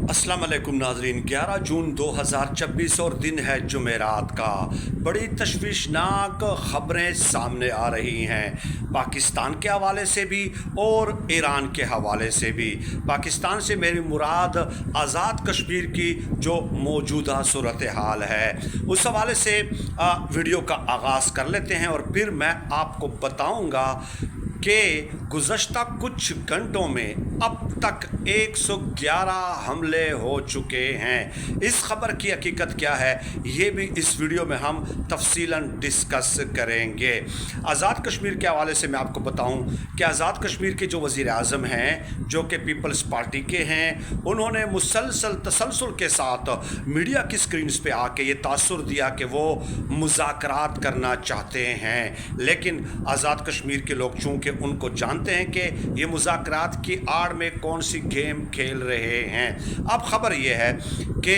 अस्सलाम वालेकुम नाजरीन। 11 जून 2026 और दिन है जुमेरात का। बड़ी तशवीशनाक ख़बरें सामने आ रही हैं, पाकिस्तान के हवाले से भी और ईरान के हवाले से भी। पाकिस्तान से मेरी मुराद आज़ाद कश्मीर की जो मौजूदा सूरत हाल है, उस हवाले से वीडियो का आगाज़ कर लेते हैं और फिर मैं आपको बताऊंगा कि गुज़श्ता कुछ घंटों में अब तक 111 हमले हो चुके हैं। इस खबर की हकीकत क्या है, ये भी इस वीडियो में हम तफसीलन डिस्कस करेंगे। आज़ाद कश्मीर के हवाले से मैं आपको बताऊं कि आज़ाद कश्मीर के जो वज़ीर आज़म हैं, जो कि पीपल्स पार्टी के हैं, उन्होंने तसलसल के साथ मीडिया की स्क्रीन्स पे आके ये तासुर दिया कि वो मुज़ाकरात करना चाहते हैं। लेकिन आज़ाद कश्मीर के लोग चूँकि उनको जानते हैं कि ये मुज़ाकरात की आड़ में कौन सी गेम खेल रहे हैं। अब ख़बर ये है कि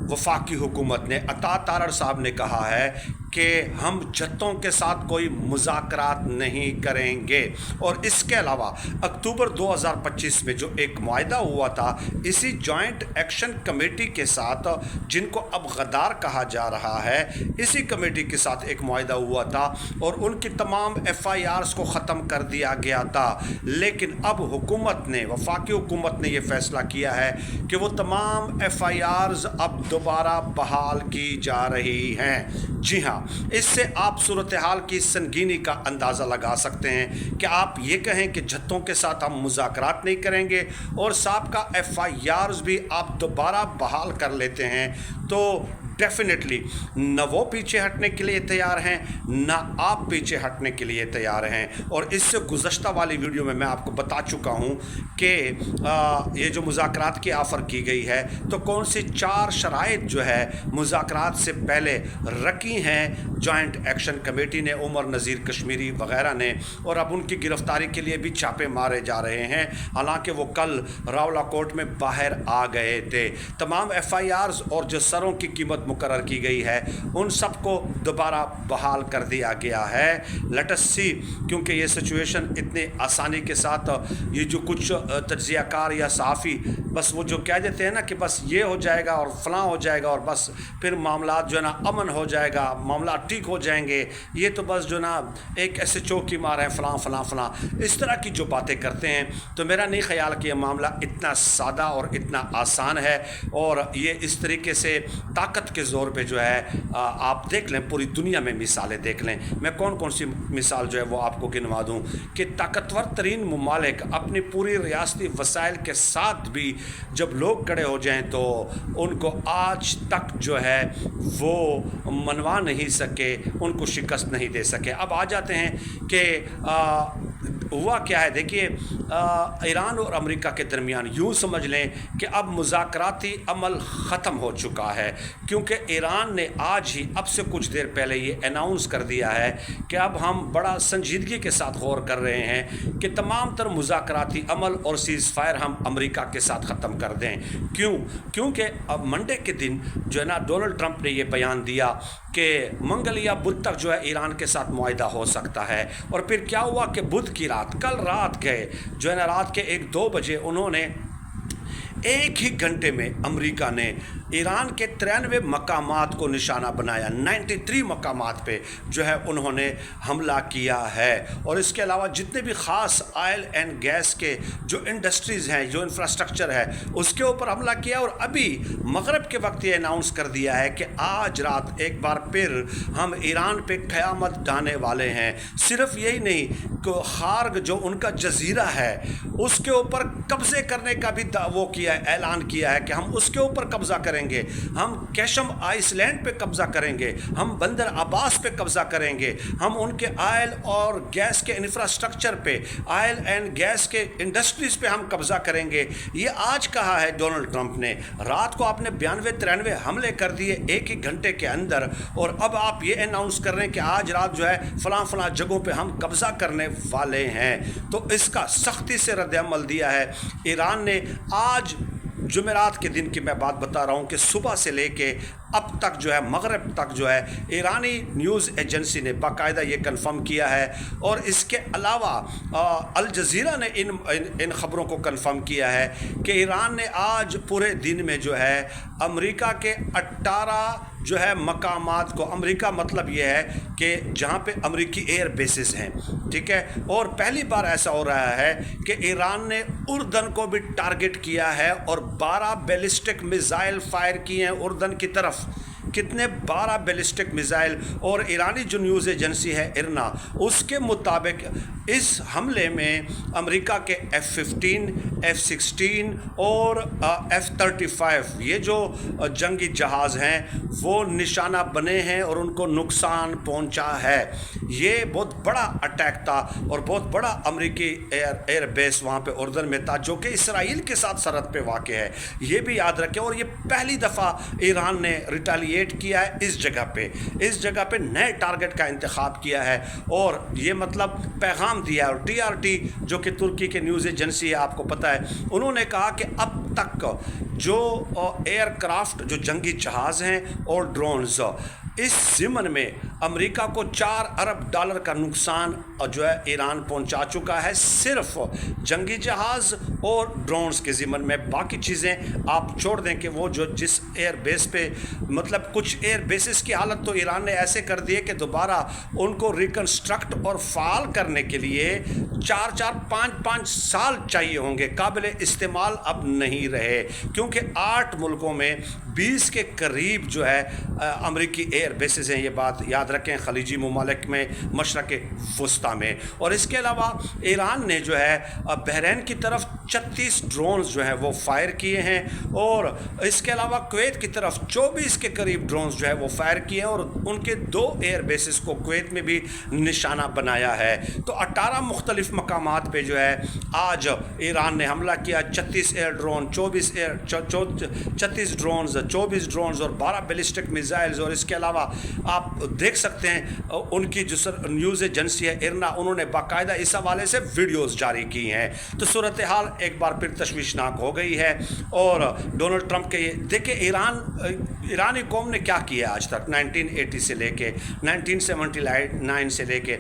वफाकी हुकूमत ने, अता तारड़ साहब ने कहा है कि हम जत्तों के साथ कोई मुज़ाकरात नहीं करेंगे। और इसके अलावा अक्टूबर 2025 में जो एक मुआहदा हुआ था इसी जॉइंट एक्शन कमेटी के साथ, जिनको अब गद्दार कहा जा रहा है, इसी कमेटी के साथ एक मुआहदा हुआ था और उनकी तमाम FIRs को ख़त्म कर दिया गया था। लेकिन अब हुकूमत ने, वफाकी हुकूमत ने यह फ़ैसला किया है कि वो तमाम FIRs अब दोबारा बहाल की जा रही हैं। जी हाँ, इससे आप सूरत हाल की संगीनी का अंदाज़ा लगा सकते हैं कि आप ये कहें कि जत्तों के साथ हम मुज़ाकरात नहीं करेंगे और साहब का FIRs भी आप दोबारा बहाल कर लेते हैं, तो डेफिनेटली न वो पीछे हटने के लिए तैयार हैं, ना आप पीछे हटने के लिए तैयार हैं। और इससे गुज़श्ता वाली वीडियो में मैं आपको बता चुका हूं कि ये जो मुज़ाकरात की ऑफ़र की गई है, तो कौन सी 4 शराइत जो है मुज़ाकरात से पहले रखी हैं जॉइंट एक्शन कमेटी ने, उमर नज़ीर कश्मीरी वग़ैरह ने, और अब उनकी गिरफ़्तारी के लिए भी छापे मारे जा रहे हैं। हालांकि वो कल रावला कोर्ट में बाहर आ गए थे। तमाम FIRs और जो सरों की कीमत मुकर्रर की गई है, उन सब को दोबारा बहाल कर दिया गया है। लेट अस सी, क्योंकि ये सिचुएशन इतनी आसानी के साथ, ये जो कुछ तज्ज़ियाकार या सहाफ़ी बस वो जो कह देते हैं ना कि बस ये हो जाएगा और फ़लाँ हो जाएगा और बस फिर मामला जो है ना अमन हो जाएगा, मामला ठीक हो जाएंगे, ये तो बस जो ना एक ऐसे चौकी मार है फ़लाँ फ़लाँ फ़लाँ, इस तरह की जो बातें करते हैं, तो मेरा नहीं ख्याल कि ये मामला इतना सादा और इतना आसान है। और ये इस तरीके से ताकत के ज़ोर पे जो है, आप देख लें, पूरी दुनिया में मिसालें देख लें। मैं कौन कौन सी मिसाल जो है वो आपको गिनवा दूं कि ताकतवर तरीन ममालिक अपनी पूरी रियासती वसाइल के साथ भी जब लोग खड़े हो जाएं तो उनको आज तक जो है वो मनवा नहीं सके, उनको शिकस्त नहीं दे सके। अब आ जाते हैं कि हुआ क्या है। देखिए, ईरान और अमेरिका के दरमियान यूँ समझ लें कि अब मुज़ाकराती अमल ख़त्म हो चुका है, क्योंकि ईरान ने आज ही, अब से कुछ देर पहले ये अनाउंस कर दिया है कि अब हम बड़ा संजीदगी के साथ गौर कर रहे हैं कि तमाम तर मुज़ाकराती अमल और सीज़ फायर हम अमेरिका के साथ ख़त्म कर दें। क्योंकि अब मंडे के दिन जो है ना, डोनाल्ड ट्रंप ने ये बयान दिया कि मंगल या बुध तक जो है ईरान के साथ मुआहदा हो सकता है। और फिर क्या हुआ कि बुध की रात, कल रात गए जो है ना, रात के 1-2 बजे उन्होंने एक ही घंटे में अमेरिका ने ईरान के 93 मकामात को निशाना बनाया। 93 मकामात पे जो है उन्होंने हमला किया है। और इसके अलावा जितने भी ख़ास ऑयल एंड गैस के जो इंडस्ट्रीज़ हैं, जो इंफ्रास्ट्रक्चर है, उसके ऊपर हमला किया। और अभी मगरिब के वक्त ये अनाउंस कर दिया है कि आज रात एक बार फिर हम ईरान पे क़यामत ढाने वाले हैं। सिर्फ यही नहीं, खार्ग जो उनका जजीरा है उसके ऊपर कब्ज़े करने का भी वो किया है, ऐलान किया है कि हम उसके ऊपर कब्ज़ा करेंगे, हम कैशम आइसलैंड पे कब्ज़ा करेंगे, हम बंदर अब्बास पे कब्ज़ा करेंगे, हम उनके ऑयल और गैस के इंफ्रास्ट्रक्चर पे, ऑयल एंड गैस के इंडस्ट्रीज़ पे हम कब्ज़ा करेंगे। ये आज कहा है डोनाल्ड ट्रंप ने। रात को आपने 92-93 हमले कर दिए एक ही घंटे के अंदर, और अब आप ये अनाउंस कर रहे हैं कि आज रात जो है फ़लाँ फ़लाँ जगहों पे हम कब्ज़ा करने वाले हैं। तो इसका सख्ती से रद्द अमल दिया है। ईरान ने आज جمعرات کے دن کی میں بات بتا رہا ہوں کہ صبح سے لے کے اب تک جو ہے مغرب تک جو ہے ایرانی نیوز ایجنسی نے باقاعدہ یہ کنفرم کیا ہے، اور اس کے علاوہ الجزیرہ نے ان خبروں کو کنفرم کیا ہے کہ ایران نے آج پورے دن میں جو ہے امریکہ کے 18 جو ہے مقامات کو، امریکہ مطلب یہ ہے کہ جہاں پہ امریکی ایئر بیسز ہیں، ٹھیک ہے، اور پہلی بار ایسا ہو رہا ہے کہ ایران نے اردن کو بھی ٹارگٹ کیا ہے اور 12 بیلسٹک میزائل فائر کیے ہیں اردن کی طرف۔ کتنے؟ 12 بیلسٹک میزائل۔ اور ایرانی جو نیوز ایجنسی ہے ارنا، اس کے مطابق اس حملے میں امریکہ کے F-15 F-16 اور F-35 یہ جو جنگی جہاز ہیں وہ نشانہ بنے ہیں اور ان کو نقصان پہنچا ہے۔ یہ بہت بڑا اٹیک تھا اور بہت بڑا امریکی ایئر بیس وہاں پہ اردن میں تھا، جو کہ اسرائیل کے ساتھ سرحد پہ واقع ہے، یہ بھی یاد رکھیں۔ اور یہ پہلی دفعہ ایران نے ریٹیلیٹ کیا ہے اس جگہ پہ نئے ٹارگٹ کا انتخاب کیا ہے، اور یہ مطلب پیغام دیا ہے۔ اور TRT جو کہ ترکی کے نیوز ایجنسی ہے، آپ کو پتہ ہے، انہوں نے کہا کہ اب تک جو ایئر کرافٹ، جو جنگی جہاز ہیں اور ڈرونز، اس ضمن میں امریکہ کو $4 ارب کا نقصان جو ہے ایران پہنچا چکا ہے، صرف جنگی جہاز اور ڈرونز کے ضمن میں۔ باقی چیزیں آپ چھوڑ دیں کہ وہ جو جس ایئر بیس پہ، مطلب کچھ ایئر بیسز کی حالت تو ایران نے ایسے کر دی ہے کہ دوبارہ ان کو ریکنسٹرکٹ اور فعال کرنے کے لیے 4-5 سال چاہیے ہوں گے، قابل استعمال اب نہیں رہے، کیونکہ 8 ملکوں میں 20 کے قریب جو ہے امریکی ایئر بیسز ہیں۔ یہ بات یاد رکھیں، خلیجی ممالک میں، مشرق وسطیٰ میں۔ اور اس کے علاوہ ایران نے جو ہے بحرین کی طرف 36 ڈرونز جو ہیں وہ فائر کیے ہیں، اور اس کے علاوہ کویت کی طرف 24 کے قریب ڈرونز جو ہے وہ فائر کیے ہیں، اور ان کے 2 ایئر بیسز کو کویت میں بھی نشانہ بنایا ہے۔ تو 18 مختلف مقامات پہ جو ہے آج ایران نے حملہ کیا۔ 36 ایئر ڈرون، 36 ڈرونز، 24 ڈرونز اور 12 بیلسٹک میزائلز۔ اور اس کے علاوہ آپ دیکھ سکتے ہیں ان کی جو نیوز ایجنسی ہے ارنا، انہوں نے باقاعدہ اس حوالے سے ویڈیوز جاری کی ہیں۔ تو صورتحال ایک بار پھر تشویشناک ہو گئی ہے، اور ڈونلڈ ٹرمپ کے یہ دیکھیں ایرانی قوم نے کیا کیا آج تک، 1980 سے لے کے 1979 سے لے کے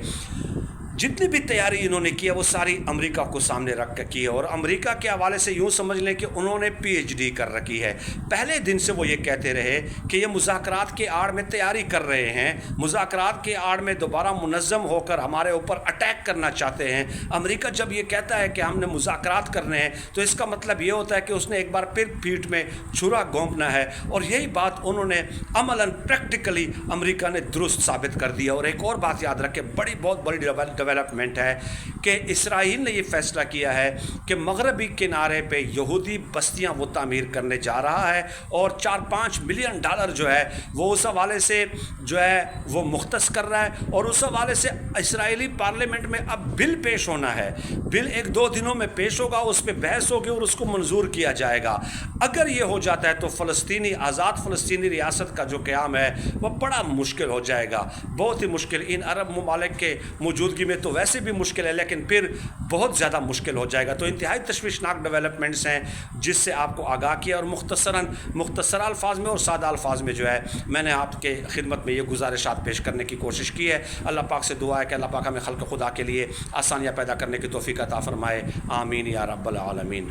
جتنی بھی تیاری انہوں نے کی ہے وہ ساری امریکہ کو سامنے رکھ کے کی ہے۔ اور امریکہ کے حوالے سے یوں سمجھ لیں کہ انہوں نے PhD کر رکھی ہے۔ پہلے دن سے وہ یہ کہتے رہے کہ یہ مذاکرات کے آڑ میں تیاری کر رہے ہیں، مذاکرات کے آڑ میں دوبارہ منظم ہو کر ہمارے اوپر اٹیک کرنا چاہتے ہیں۔ امریکہ جب یہ کہتا ہے کہ ہم نے مذاکرات کرنے ہیں تو اس کا مطلب یہ ہوتا ہے کہ اس نے ایک بار پھر پیٹھ میں چھرا گھونپنا ہے، اور یہی بات انہوں نے عملاً پریکٹیکلی امریکہ نے درست ثابت کر دیا۔ اور ایک اور بات یاد رکھیں، بہت بڑی ڈیولپمنٹ ہے کہ اسرائیل نے یہ فیصلہ کیا ہے کہ مغربی کنارے پہ یہودی بستیاں وہ تعمیر کرنے جا رہا ہے، اور $4-5 ملین جو ہے وہ اس حوالے سے جو ہے وہ مختص کر رہا ہے۔ اور اس حوالے سے اسرائیلی پارلیمنٹ میں اب بل پیش ہونا ہے، بل 1-2 دنوں میں پیش ہوگا، اس پہ بحث ہوگی اور اس کو منظور کیا جائے گا۔ اگر یہ ہو جاتا ہے تو آزاد فلسطینی ریاست کا جو قیام ہے وہ بڑا مشکل ہو جائے گا، بہت ہی مشکل۔ ان عرب ممالک کے موجودگی میں تو ویسے بھی مشکل ہے، لیکن پھر بہت زیادہ مشکل ہو جائے گا۔ تو انتہائی تشویشناک ڈیولپمنٹس ہیں جس سے آپ کو آگاہ کیا، اور مختصر الفاظ میں اور سادہ الفاظ میں جو ہے میں نے آپ کے خدمت میں یہ گزارشات پیش کرنے کی کوشش کی ہے۔ اللہ پاک سے دعا ہے کہ اللہ پاک ہمیں خلق خدا کے لیے آسانیاں پیدا کرنے کی توفیق عطا فرمائے، آمین یا رب العالمین۔